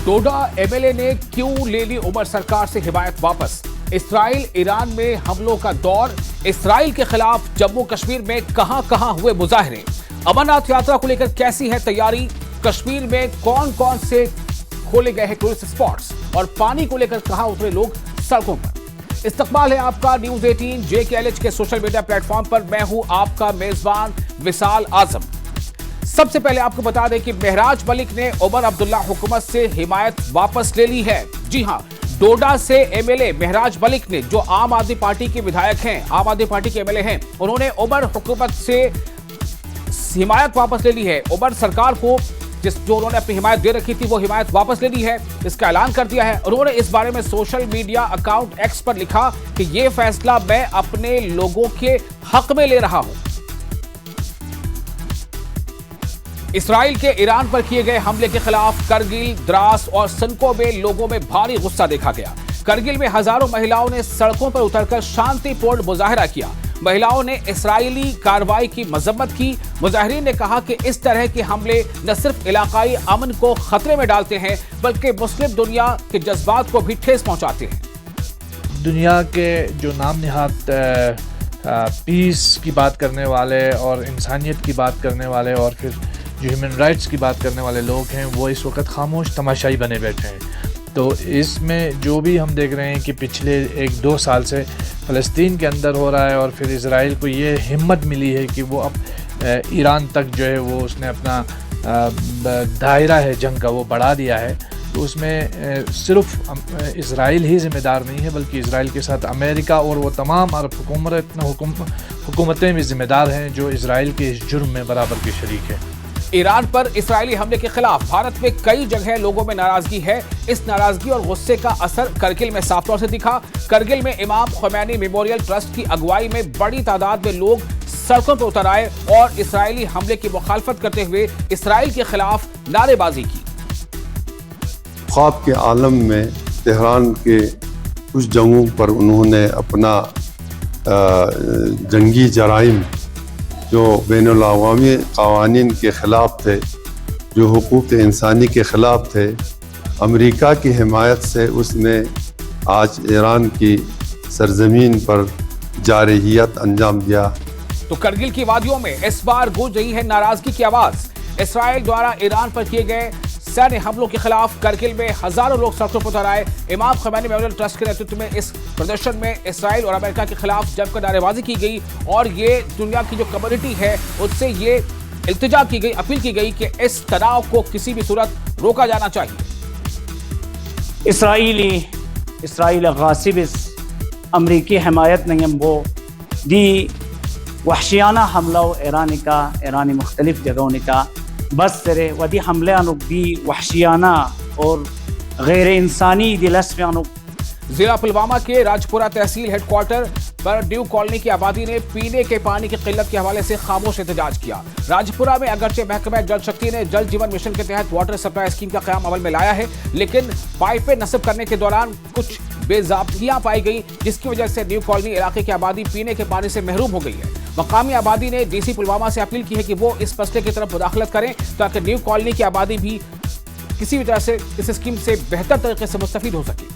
डोडा MLA ने क्यों ले ली उमर सरकार से हिमायत वापस। इसराइल ईरान में हमलों का दौर, इसराइल के खिलाफ जम्मू कश्मीर में कहां हुए मुजाहरे, अमरनाथ यात्रा को लेकर कैसी है तैयारी, कश्मीर में कौन कौन से खोले गए हैं टूरिस्ट स्पॉट्स और पानी को लेकर कहां उतरे लोग सड़कों पर। इस्तकबाल है आपका न्यूज 18 JKLH के सोशल मीडिया प्लेटफॉर्म पर। मैं हूं आपका मेजबान विशाल आजम। सबसे पहले आपको बता दें कि महराज मलिक ने उमर अब्दुल्ला हुकूमत से हिमायत वापस ले ली है। जी हां, डोडा से एमएलए महराज मलिक ने, जो आम आदमी पार्टी के विधायक हैं, आम आदमी पार्टी के एमएलए हैं, उन्होंने उमर हुकूमत से हिमायत वापस ले ली है। उमर सरकार को जो उन्होंने अपनी हिमायत दे रखी थी वो हिमायत वापस ले ली है, इसका ऐलान कर दिया है। उन्होंने इस बारे में सोशल मीडिया अकाउंट X पर लिखा कि यह फैसला मैं अपने लोगों के हक में ले रहा हूं। इसराइल के ईरान पर किए गए हमले के खिलाफ करगिल, द्रास और सनको में लोगों में भारी गुस्सा देखा गया। करगिल में हजारों महिलाओं ने सड़कों पर उतरकर शांतिपूर्ण मुजाहरा किया। महिलाओं ने इस्राइली कार्रवाई की मजम्मत की। मुजाहिरीन ने कहा कि इस तरह के हमले न सिर्फ इलाकाई अमन को खतरे में डालते हैं बल्कि मुस्लिम दुनिया के जज्बात को भी ठेस पहुंचाते हैं। दुनिया के जो नाम निहाद पीस की बात करने वाले और इंसानियत की बात करने वाले और फिर जो ह्यूमन राइट्स की बात करने वाले लोग हैं, वो इस वक्त खामोश तमाशाई बने बैठे हैं। तो इसमें जो भी हम देख रहे हैं कि पिछले 1-2 साल से फ़लस्तीन के अंदर हो रहा है और फिर इज़राइल को ये हिम्मत मिली है कि वो अब ईरान तक जो है वो उसने अपना दायरा है जंग का वो बढ़ा दिया है। तो उसमें सिर्फ इज़राइल ही ज़िम्मेदार नहीं है बल्कि इज़राइल के साथ अमेरिका और वो तमाम अरब हुकूमतें भी ज़िम्मेदार हैं जो इज़राइल के इस जुर्म में बराबर के शरीक है। ईरान पर इसराइली हमले के खिलाफ भारत में कई जगह लोगों में नाराजगी है। इस नाराजगी और गुस्से का असर करगिल में साफ तौर से दिखा। करगिल में इमाम खुमैनी मेमोरियल ट्रस्ट की अगुवाई में बड़ी तादाद में लोग सड़कों पर उतर आए और इसराइली हमले की मुखालफत करते हुए इसराइल के खिलाफ नारेबाजी की। ख्वाब के आलम में तेहरान के कुछ जगहों पर उन्होंने अपना जंगी जराइम जो बैनुल-अक़वामी क़वानीन के ख़िलाफ़ थे, जो हुकूक़ इंसानी के ख़िलाफ़ थे, अमेरिका की हिमायत से उसने आज ईरान की सरज़मीन पर जारहियत अंजाम दिया। तो करगिल की वादियों में इस बार गूंज रही है नाराजगी की आवाज़। इसराइल द्वारा ईरान पर किए गए सैन्य हमलों के खिलाफ करगिल में हजारों लोग सड़कों पर उतर आए। इमाम खुमैनी मेमोरियल ट्रस्ट के नेतृत्व में इस प्रदर्शन में इसराइल और अमेरिका के खिलाफ जमकर नारेबाजी की गई और ये दुनिया की जो कम्युनिटी है उससे ये इल्तिजा की गई, अपील की गई कि इस तनाव को किसी भी सूरत रोका जाना चाहिए। इसराइल गासिब अमरीकी हिमायत ने वो दी वहशियाना हमला ईरानी मुख्तलिफ जगहों ने का बस तेरे वदी हमले अनुक दी वहशियाना और गैर इंसानी दिलस में अनुक। जिला पुलवामा के राजपुरा तहसील हेडक्वार्टर पर ड्यू कॉलोनी की आबादी ने पीने के पानी की किल्लत के हवाले से खामोश एहतजाज किया। राजपुरा में अगरचे महकमा जल शक्ति ने जल जीवन मिशन के तहत वाटर सप्लाई स्कीम का क़याम अमल में लाया है, लेकिन पाइपें नस्ब करने के दौरान कुछ बेज़ाब्तियां पाई गई, जिसकी वजह से न्यू कॉलोनी इलाके की आबादी पीने के पानी से महरूम हो गई है। मकामी आबादी ने DC पुलवामा से अपील की है कि वो इस मसले की तरफ मुदाखलत करें ताकि न्यू कॉलोनी की आबादी भी किसी भी तरह से इस स्कीम से बेहतर तरीके से मुस्तफीद हो सके।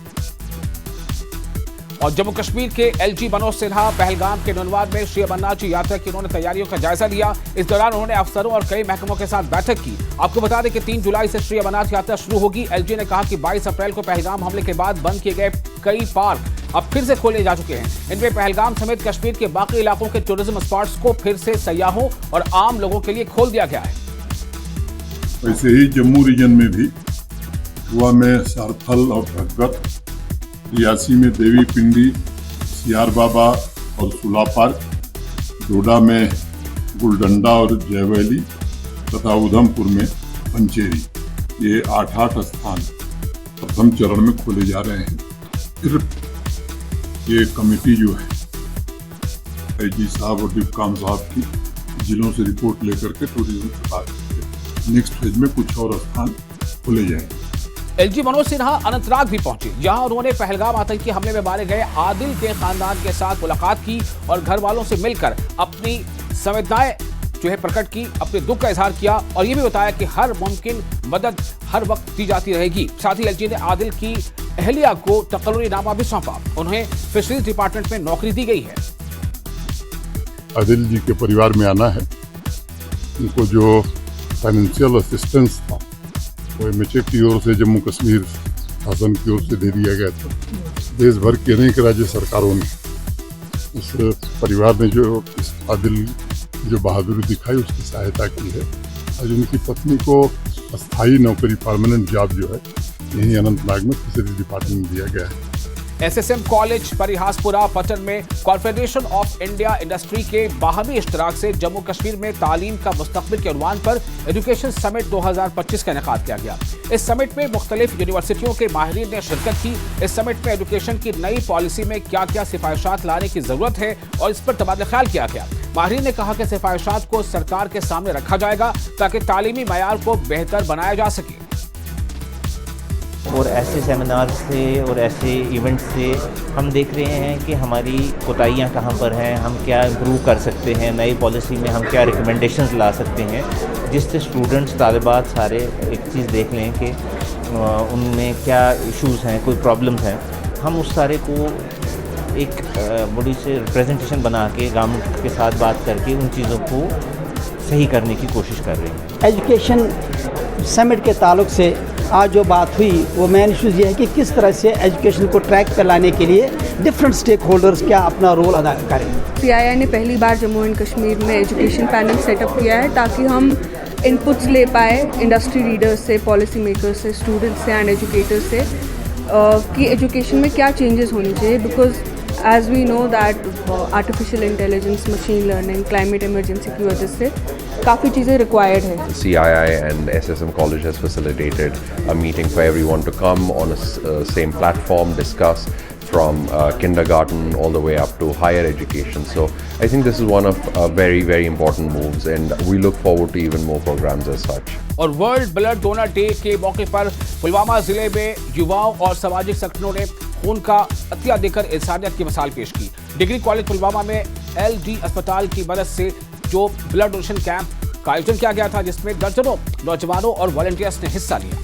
और जम्मू कश्मीर के LG मनोज सिन्हा पहलगाम के नुनवार में श्री अमरनाथ जी यात्रा की उन्होंने तैयारियों का जायजा लिया। इस दौरान उन्होंने अफसरों और कई महकमों के साथ बैठक की। आपको बता दें कि 3 जुलाई से श्री अमरनाथ यात्रा शुरू होगी। LG ने कहा कि 22 अप्रैल को पहलगाम हमले के बाद बंद किए गए कई पार्क अब फिर से खोले जा चुके हैं। इनमें पहलगाम समेत कश्मीर के बाकी इलाकों के टूरिज्म स्पॉट्स को फिर से सयाहों और आम लोगों के लिए खोल दिया गया है। वैसे ही जम्मू रीजन में भी हुआ में सारथल और भगवत, रियासी में देवी पिंडी, सियार बाबा और सुला पार्क, डोडा में गुलडंडा और जयवैली तथा उधमपुर में पंचेरी, ये 8 स्थान प्रथम चरण में खोले जा रहे हैं। फिर ये कमेटी जो है IG साहब और डिप्काम साहब की जिलों से रिपोर्ट लेकर के टूरिज्म से बात करके नेक्स्ट फेज में कुछ और स्थान खोले जाएंगे। LG मनोज सिन्हा अनंतनाग भी पहुंचे, जहां उन्होंने पहलगाम आतंकी हमले में मारे गए आदिल के खानदान के साथ मुलाकात की और घर वालों से मिलकर अपनी संवेदनाएं जो है प्रकट की, अपने दुख का इजहार किया और ये भी बताया कि हर मुमकिन मदद हर वक्त दी जाती रहेगी। साथ ही एलजी ने आदिल की अहलिया को तकर्रुरीनामा भी सौंपा। उन्हें फिशरीज डिपार्टमेंट में नौकरी दी गई है। आदिल जी के परिवार में आना है। उनको जो फाइनेंशियल असिस्टेंस था वो MHA की ओर से जम्मू कश्मीर शासन की ओर से दे दिया गया था। देश भर के अनेक राज्य सरकारों ने उस परिवार ने जो इस आदिल जो बहादुरी दिखाई उसकी सहायता की है। आज उनकी पत्नी को अस्थायी नौकरी परमानेंट जॉब जो है यहीं अनंतनाग में फिशरीज डिपार्टमेंट में दिया गया है। SSM कॉलेज परिहासपुरा पटन में कॉन्फेडरेशन ऑफ इंडिया इंडस्ट्री के बाहमी इश्तराक से जम्मू कश्मीर में तालीम का मुस्तकबिल के उन्वान पर एजुकेशन समिट 2025 का इनेकाद किया गया। इस समिट में मुख्तलिफ यूनिवर्सिटियों के माहिरीन ने शिरकत की। इस समिट में एजुकेशन की नई पॉलिसी में क्या क्या सिफारिशात लाने की जरूरत है और इस पर तबादला ख्याल किया गया। माहिरीन ने कहा कि सिफारिशात को सरकार के सामने रखा जाएगा ताकि तालीमी मयार को बेहतर बनाया जा सके। और ऐसे सेमिनार से और ऐसे इवेंट से हम देख रहे हैं कि हमारी कोताहियाँ कहाँ पर हैं, हम क्या इम्प्रूव कर सकते हैं, नई पॉलिसी में हम क्या रिकमेंडेशंस ला सकते हैं, जिससे स्टूडेंट्स तालिबात सारे एक चीज़ देख लें कि उनमें क्या इश्यूज़ हैं, कोई प्रॉब्लम्स हैं। हम उस सारे को एक बड़ी से प्रेजेंटेशन बना के गवर्नमेंट के साथ बात करके उन चीज़ों को सही करने की कोशिश कर रहे हैं। एजुकेशन समिट के ताल्लुक से आज जो बात हुई वो मेन इशूज़ ये है कि किस तरह से एजुकेशन को ट्रैक पर लाने के लिए डिफरेंट स्टेक होल्डर्स क्या अपना रोल अदा करें। CII ने पहली बार जम्मू एंड कश्मीर में एजुकेशन पैनल सेटअप किया है ताकि हम इनपुट्स ले पाए इंडस्ट्री लीडर्स से, पॉलिसी मेकर्स से, स्टूडेंट्स से एंड एजुकेटर्स से कि एजुकेशन में क्या चेंजेस होनी चाहिए। Because as we know that artificial intelligence, machine learning, climate emergency की वजह से काफ़ी चीज़ें required है। CII and SSM College has facilitated a meeting for everyone to come on a same platform, discuss from kindergarten all the way up to higher education. So I think this is one of very, very important moves and we look forward to even more programs as such. और world blood donor day के मौके पर पुलवामा जिले में युवाओं और सामाजिक संगठनों ने खून का अतिया देकर इंसानियत की मिसाल पेश की। डिग्री कॉलेज पुलवामा में LD अस्पताल की मदद से जो ब्लड डोनेशन कैंप का आयोजन किया गया था, जिसमें दर्जनों नौजवानों और वॉलंटियर्स ने हिस्सा लिया।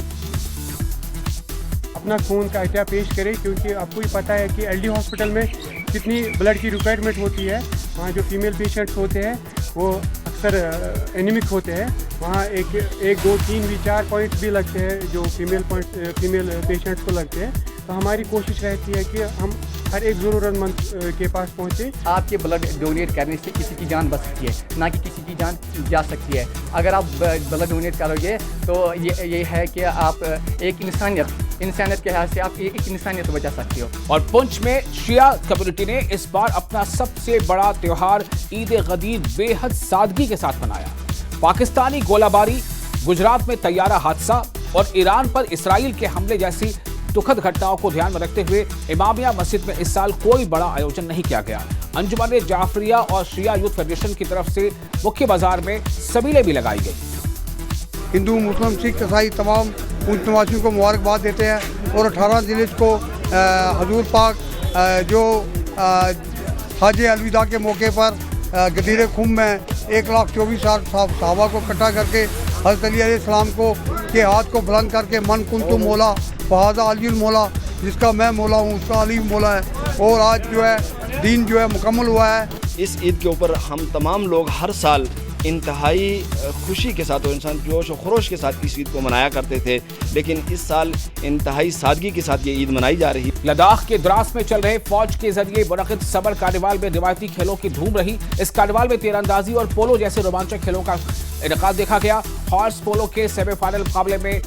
अपना खून का अतिया पेश करें क्योंकि आपको ही पता है कि LD हॉस्पिटल में कितनी ब्लड की रिक्वायरमेंट होती है। वहाँ जो फीमेल पेशेंट्स होते हैं वो अक्सर एनीमिक होते हैं। वहाँ एक 2 3 भी 4 पॉइंट्स भी लगते हैं जो फीमेल पेशेंट्स को लगते हैं। तो हमारी कोशिश रहती है कि हम हर एक ज़रूरतमंद के पास पहुँचे। आपके ब्लड डोनेट करने से किसी की जान बच सकती है, ना कि किसी की जान जा सकती है। अगर आप ब्लड डोनेट करोगे तो ये है कि आप एक इंसानियत के लिहाज से आप एक इंसानियत बचा सकते हो। और पुंछ में शिया कम्युनिटी ने इस बार अपना सबसे बड़ा त्योहार ईद गदीर बेहद सादगी के साथ मनाया। पाकिस्तानी गोलाबारी, गुजरात में तैयारा हादसा और ईरान पर इसराइल के हमले जैसी दुखद घटनाओं को ध्यान में रखते हुए इमामिया मस्जिद में इस साल कोई बड़ा आयोजन नहीं किया गया। अंजुमन जाफरिया और शिया यूथ फेडरेशन की तरफ से मुख्य बाजार में सबीलें भी लगाई गई। हिंदू, मुस्लिम, सिख, ईसाई तमाम पुंछ निवासियों को मुबारकबाद देते हैं और 18 जिले को हजूर पाक जो हज अलविदा के मौके पर गदीर खुम में 1,24,000 सहाबा को इकट्ठा करके हज़रत अली अलैहिस्सलाम को के हाथ को बुलंद करके मन कुंतु मौला फ़हाज़ा अलीउल मौला, जिसका मैं मौला हूँ उसका अली मौला है। और आज जो है दीन जो है मुकम्मल हुआ है। इस ईद के ऊपर हम तमाम लोग हर साल इंतहाई खुशी के साथ और इंसान जोश और खरोश के साथ इस ईद को मनाया करते थे, लेकिन इस साल इंतहाई सादगी के साथ ये ईद मनाई जा रही है। लद्दाख के द्रास में चल रहे फौज के जरिए मुनक़िद समर कार्निवाल में रिवायती खेलों की धूम रही। इस कार्निवाल में तीरंदाजी और पोलो जैसे रोमांचक खेलों का इनेकाद देखा गया। हॉर्स पोलो के सेमीफाइनल मुकाबले में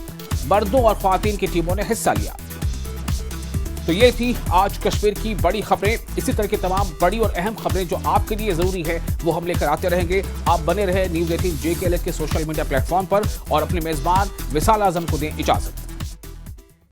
मर्दों और ख्वातीन की टीमों ने हिस्सा लिया। तो ये थी आज कश्मीर की बड़ी खबरें। इसी तरह की तमाम बड़ी और अहम खबरें जो आपके लिए जरूरी है वो हम लेकर आते रहेंगे। आप बने रहे न्यूज़ 18 JKLS के सोशल मीडिया प्लेटफॉर्म पर और अपने मेजबान विशाल आजम को दें इजाजत।